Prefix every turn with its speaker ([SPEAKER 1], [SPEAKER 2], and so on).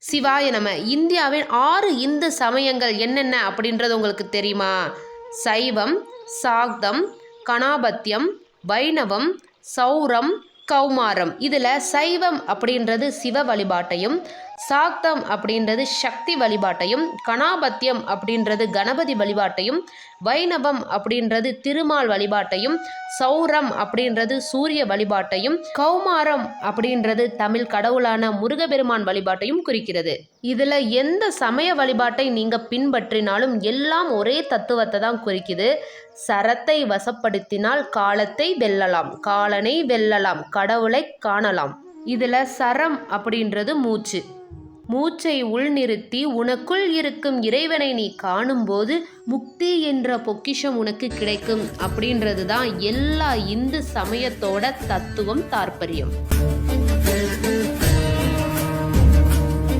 [SPEAKER 1] சிவாய நம. இந்தியாவின் 6 இந்து சமயங்கள் என்னென்ன அப்படின்றது உங்களுக்கு தெரியுமா? சைவம், சாக்தம், கணாபத்தியம், வைணவம், சௌரம், கௌமாரம். இதில் சைவம் அப்படின்றது சிவ வழிபாட்டையும், சாக்தம் அப்படின்றது சக்தி வழிபாட்டையும், கணாபத்தியம் அப்படின்றது கணபதி வழிபாட்டையும், வைணவம் அப்படின்றது திருமால் வழிபாட்டையும், சௌரம் அப்படின்றது சூரிய வழிபாட்டையும், கௌமாரம் அப்படின்றது தமிழ் கடவுளான முருகபெருமான் வழிபாட்டையும் குறிக்கிறது. இதில் எந்த சமய வழிபாட்டை நீங்கள் பின்பற்றினாலும் எல்லாம் ஒரே தத்துவத்தை தான் குறிக்குது. சரத்தை வசப்படுத்தினால் காலத்தை வெல்லலாம், காலனை வெல்லலாம், கடவுளை காணலாம். இதில் சரம் அப்படின்றது மூச்சு. மூச்சை உள்நிறுத்தி உனக்குள் இருக்கும் இறைவனை நீ காணும்போது முக்தி என்ற பொக்கிஷம் உனக்கு கிடைக்கும் அப்படின்றது தான் எல்லா இந்து சமயத்தோட தத்துவம், தாற்பயம்.